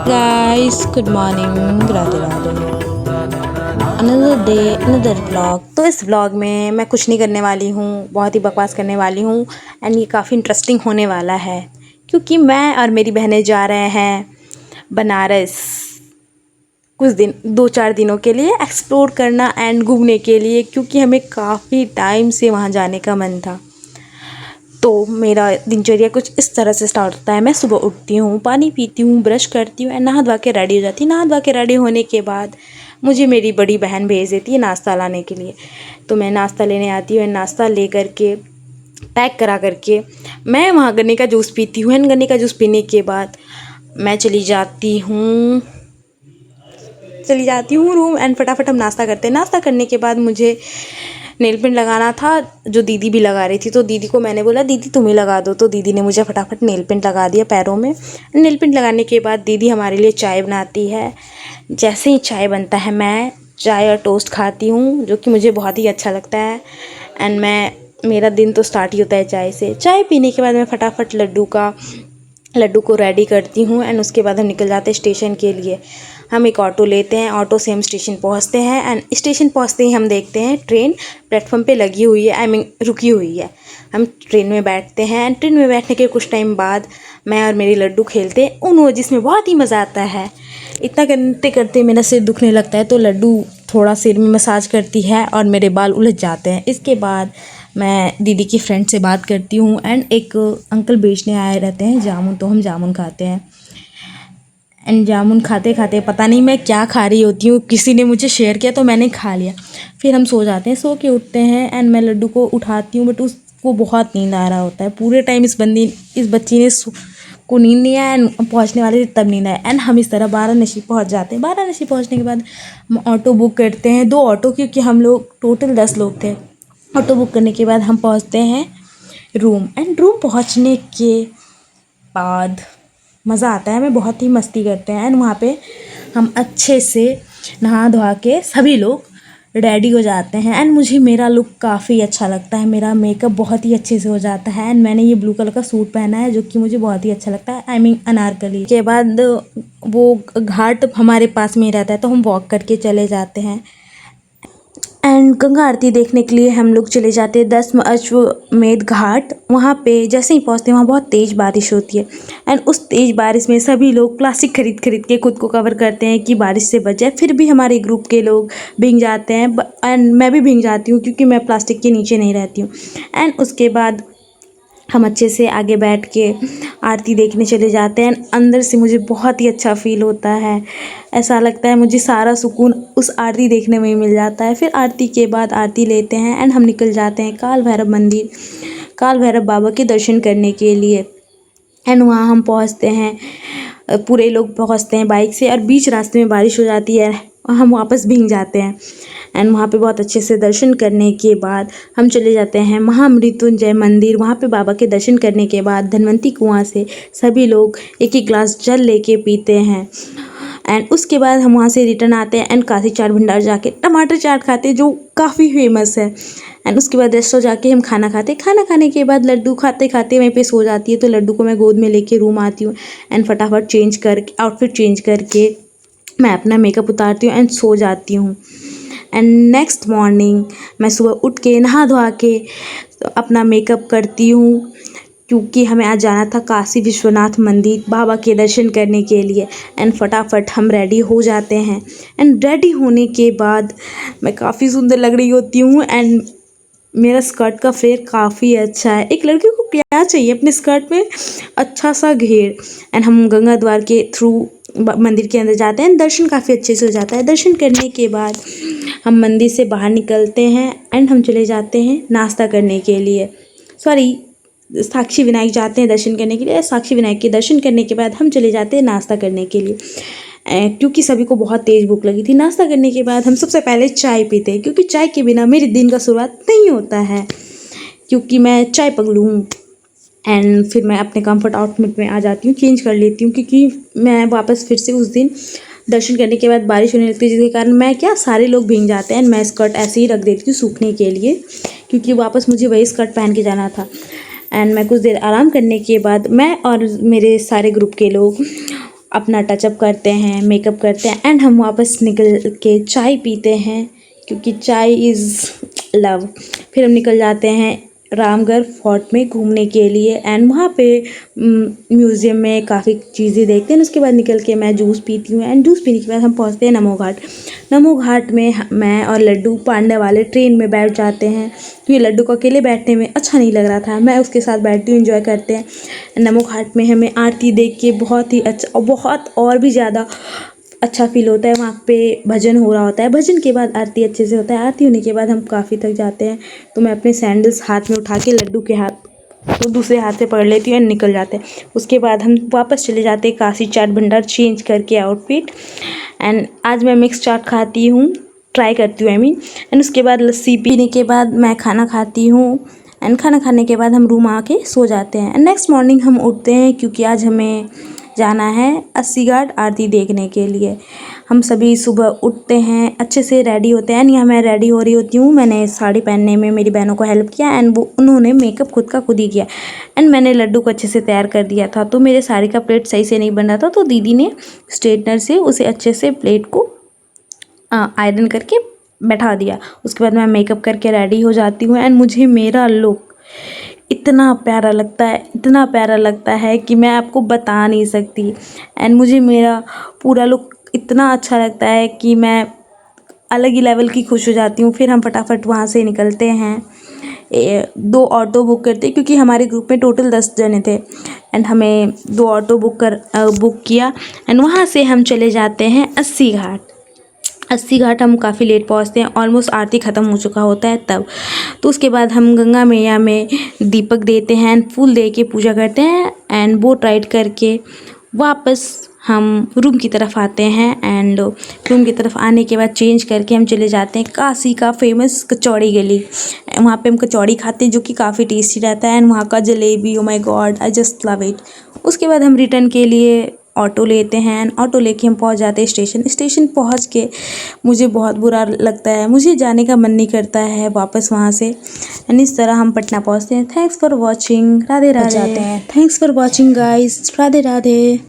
Guys good morning, Radhe Radhe. Another day another vlog. तो इस vlog में मैं कुछ नहीं करने वाली हूँ, बहुत ही बकवास करने वाली हूँ एंड ये काफ़ी इंटरेस्टिंग होने वाला है क्योंकि मैं और मेरी बहनें जा रहे हैं बनारस कुछ दिन 2-4 दिनों के लिए एक्सप्लोर करना एंड घूमने के लिए, क्योंकि हमें काफ़ी टाइम से वहाँ जाने का मन था। तो मेरा दिनचर्या कुछ इस तरह से स्टार्ट होता है। मैं सुबह उठती हूँ, पानी पीती हूँ, ब्रश करती हूँ एंड नहा धोवा के रेडी हो जाती हूँ। नहा धोवा के रेडी होने के बाद मुझे मेरी बड़ी बहन भेज देती है नाश्ता लाने के लिए। तो मैं नाश्ता लेने आती हूँ एंड नाश्ता ले करके पैक करा करके मैं वहाँ गन्ने का जूस पीती हूँ एंड गन्ने का जूस पीने के बाद मैं चली जाती हूँ रूम एंड फटाफट हम नाश्ता करते हैं। नाश्ता करने के बाद मुझे नेल पेंट लगाना था, जो दीदी भी लगा रही थी, तो दीदी को मैंने बोला दीदी तुम ही लगा दो। तो दीदी ने मुझे फटाफट नेल पेंट लगा दिया पैरों में। नेल पेंट लगाने के बाद दीदी हमारे लिए चाय बनाती है। जैसे ही चाय बनता है मैं चाय और टोस्ट खाती हूँ, जो कि मुझे बहुत ही अच्छा लगता है एंड मेरा दिन तो स्टार्ट ही होता है चाय से। चाय पीने के बाद मैं फटाफट लड्डू को रेडी करती हूँ एंड उसके बाद हम निकल जाते हैं स्टेशन के लिए। हम एक ऑटो लेते हैं, ऑटो से हम स्टेशन पहुँचते हैं एंड स्टेशन पहुँचते ही हम देखते हैं ट्रेन प्लेटफॉर्म पे लगी हुई है, रुकी हुई है। हम ट्रेन में बैठते हैं एंड ट्रेन में बैठने के कुछ टाइम बाद मैं और मेरी लड्डू खेलते हैं उनो, जिसमें बहुत ही मज़ा आता है। इतना करते करते मेरा सिर दुखने लगता है तो लड्डू थोड़ा सिर में मसाज करती है और मेरे बाल उलझ जाते हैं। इसके बाद मैं दीदी की फ्रेंड से बात करती हूँ एंड एक अंकल बेचने आए रहते हैं जामुन, तो हम जामुन खाते हैं एंड जामुन खाते खाते पता नहीं मैं क्या खा रही होती हूँ, किसी ने मुझे शेयर किया तो मैंने खा लिया। फिर हम सो जाते हैं, सो के उठते हैं एंड मैं लड्डू को उठाती हूँ बट उसको बहुत नींद आ रहा होता है। पूरे टाइम इस बच्ची ने को नींद नहीं आया एंड पहुँचने वाले थे तब नींद आया एंड हम इस तरह वाराणसी पहुँच जाते हैं। वाराणसी पहुँचने के बाद हम ऑटो बुक करते हैं, 2 ऑटो, क्योंकि हम लोग टोटल 10 लोग थे। ऑटो बुक करने के बाद हम पहुँचते हैं रूम एंड रूम पहुँचने के बाद मज़ा आता है, हमें बहुत ही मस्ती करते हैं एंड वहाँ पे हम अच्छे से नहा धोवा के सभी लोग रेडी हो जाते हैं एंड मुझे मेरा लुक काफ़ी अच्छा लगता है। मेरा मेकअप बहुत ही अच्छे से हो जाता है एंड मैंने ये ब्लू कलर का सूट पहना है जो कि मुझे बहुत ही अच्छा लगता है, अनारकली। के बाद वो घाट हमारे पास में ही रहता है तो हम वॉक करके चले जाते हैं एंड गंगा आरती देखने के लिए हम लोग चले जाते हैं 10 अश्वमेध घाट। वहाँ पे जैसे ही पहुँचते हैं वहाँ बहुत तेज़ बारिश होती है एंड उस तेज़ बारिश में सभी लोग प्लास्टिक खरीद के खुद को कवर करते हैं कि बारिश से बच जाए। फिर भी हमारे ग्रुप के लोग भीग जाते हैं एंड मैं भी भीग जाती हूँ क्योंकि मैं प्लास्टिक के नीचे नहीं रहती हूँ। एंड उसके बाद हम अच्छे से आगे बैठ के आरती देखने चले जाते हैं। अंदर से मुझे बहुत ही अच्छा फील होता है, ऐसा लगता है मुझे सारा सुकून उस आरती देखने में ही मिल जाता है। फिर आरती के बाद आरती लेते हैं एंड हम निकल जाते हैं काल भैरव बाबा के दर्शन करने के लिए एंड वहाँ हम पहुँचते हैं, पूरे लोग पहुँचते हैं बाइक से और बीच रास्ते में बारिश हो जाती है और हम वापस भीग जाते हैं एंड वहाँ पे बहुत अच्छे से दर्शन करने के बाद हम चले जाते हैं महामृत्युंजय मंदिर। वहाँ पे बाबा के दर्शन करने के बाद धनवंती कुआं से सभी लोग एक एक ग्लास जल लेके पीते हैं एंड उसके बाद हम वहाँ से रिटर्न आते हैं एंड काशी चाट भंडार जाके टमाटर चाट खाते हैं जो काफ़ी फेमस है एंड उसके बाद रेस्टोरेंट जाके हम खाना खाने के बाद लड्डू खाते खाते वहीं पे सो जाती है। तो लड्डू को मैं गोद में लेके रूम आती हूँ एंड फटाफट आउटफिट चेंज करके मैं अपना मेकअप उतारती हूँ एंड सो जाती हूँ एंड नेक्स्ट मॉर्निंग मैं सुबह उठ के नहा धोवा के अपना मेकअप करती हूँ क्योंकि हमें आज जाना था काशी विश्वनाथ मंदिर बाबा के दर्शन करने के लिए एंड फटाफट हम रेडी हो जाते हैं एंड रेडी होने के बाद मैं काफ़ी सुंदर लग रही होती हूँ एंड मेरा स्कर्ट का फ्लेयर काफ़ी अच्छा है। एक लड़की को क्या चाहिए अपने स्कर्ट में अच्छा सा घेर एंड हम गंगा द्वार के थ्रू मंदिर के अंदर जाते हैं। दर्शन काफ़ी अच्छे से हो जाता है। दर्शन करने के बाद हम मंदिर से बाहर निकलते हैं एंड हम चले जाते हैं नाश्ता करने के लिए, साक्षी विनायक जाते हैं दर्शन करने के लिए। साक्षी विनायक के दर्शन करने के बाद हम चले जाते हैं नाश्ता करने के लिए क्योंकि सभी को बहुत तेज़ भूख लगी थी। नाश्ता करने के बाद हम सबसे पहले चाय पीते हैं क्योंकि चाय के बिना मेरे दिन का शुरुआत नहीं होता है, क्योंकि मैं चाय पगलू हूँ। एंड फिर मैं अपने कंफर्ट आउटफिट में आ जाती हूँ, चेंज कर लेती हूँ क्योंकि मैं वापस फिर से उस दिन दर्शन करने के बाद बारिश होने लगती है जिसके कारण सारे लोग भीग जाते हैं। मैं स्कर्ट ऐसे ही रख देती हूँ सूखने के लिए क्योंकि वापस मुझे वही स्कर्ट पहन के जाना था एंड मैं कुछ देर आराम करने के बाद मैं और मेरे सारे ग्रुप के लोग अपना टचअप करते हैं, मेकअप करते हैं एंड हम वापस निकल के चाय पीते हैं क्योंकि चाय इज़ लव। फिर हम निकल जाते हैं रामगढ़ फोर्ट में घूमने के लिए एंड वहाँ पे म्यूज़ियम में काफ़ी चीज़ें देखते हैं। उसके बाद निकल के मैं जूस पीती हूँ एंड जूस पीने के बाद हम पहुँचते हैं नमो घाट। नमो घाट में मैं और लड्डू पांडे वाले ट्रेन में बैठ जाते हैं क्योंकि लड्डू को अकेले बैठने में अच्छा नहीं लग रहा था, मैं उसके साथ बैठती हूँ, एंजॉय करते हैं। नमो घाट में हमें आरती देख के बहुत ही अच्छा और बहुत और भी ज़्यादा अच्छा फील होता है। वहाँ पे भजन हो रहा होता है, भजन के बाद आरती अच्छे से होता है। आरती होने के बाद हम काफ़ी थक जाते हैं तो मैं अपने सैंडल्स हाथ में उठा के लड्डू के हाथ तो दूसरे हाथ से पकड़ लेती हूँ एंड निकल जाते हैं। उसके बाद हम वापस चले जाते हैं काशी चाट भंडार चेंज करके आउटफिट एंड आज मैं मिक्स चाट खाती हूँ, ट्राई करती हूँ एंड उसके बाद लस्सी पीने के बाद मैं खाना खाती हूँ एंड खाना खाने के बाद हम रूम आके सो जाते हैं एंड नेक्स्ट मॉर्निंग हम उठते हैं क्योंकि आज हमें जाना है अस्सी घाट आरती देखने के लिए। हम सभी सुबह उठते हैं, अच्छे से रेडी होते हैं। यहाँ मैं रेडी हो रही होती हूँ, मैंने साड़ी पहनने में मेरी बहनों को हेल्प किया एंड वो उन्होंने मेकअप खुद ही किया एंड मैंने लड्डू को अच्छे से तैयार कर दिया था। तो मेरे साड़ी का प्लेट सही से नहीं बन रहा था तो दीदी ने स्ट्रेटनर से उसे अच्छे से प्लेट को आयरन करके बैठा दिया। उसके बाद मैं मेकअप करके रेडी हो जाती हूँ एंड मुझे मेरा लुक इतना प्यारा लगता है कि मैं आपको बता नहीं सकती एंड मुझे मेरा पूरा लुक इतना अच्छा लगता है कि मैं अलग ही लेवल की खुश हो जाती हूँ। फिर हम फटाफट वहाँ से निकलते हैं, 2 ऑटो बुक करते हैं क्योंकि हमारे ग्रुप में टोटल 10 जने थे एंड हमें 2 ऑटो बुक किया एंड वहाँ से हम चले जाते हैं अस्सी घाट हम काफ़ी लेट पहुँचते हैं, ऑलमोस्ट आरती ख़त्म हो चुका होता है तब। तो उसके बाद हम गंगा मैया में दीपक देते हैं एंड फूल दे के पूजा करते हैं एंड बोट राइड करके वापस हम रूम की तरफ आते हैं एंड रूम की तरफ आने के बाद चेंज करके हम चले जाते हैं काशी का फेमस कचौड़ी गली। वहाँ पे हम कचौड़ी खाते हैं जो कि काफ़ी टेस्टी रहता है एंड वहाँ का jalebi, oh my God, I just love it. उसके बाद हम रिटर्न के लिए ऑटो लेते हैं, ऑटो लेके हम पहुंच जाते हैं स्टेशन पहुंच के मुझे बहुत बुरा लगता है, मुझे जाने का मन नहीं करता है वापस वहां से एंड इस तरह हम पटना पहुंचते हैं। Thanks for watching, Radhe Radhe. Thanks for watching guys, Radhe Radhe.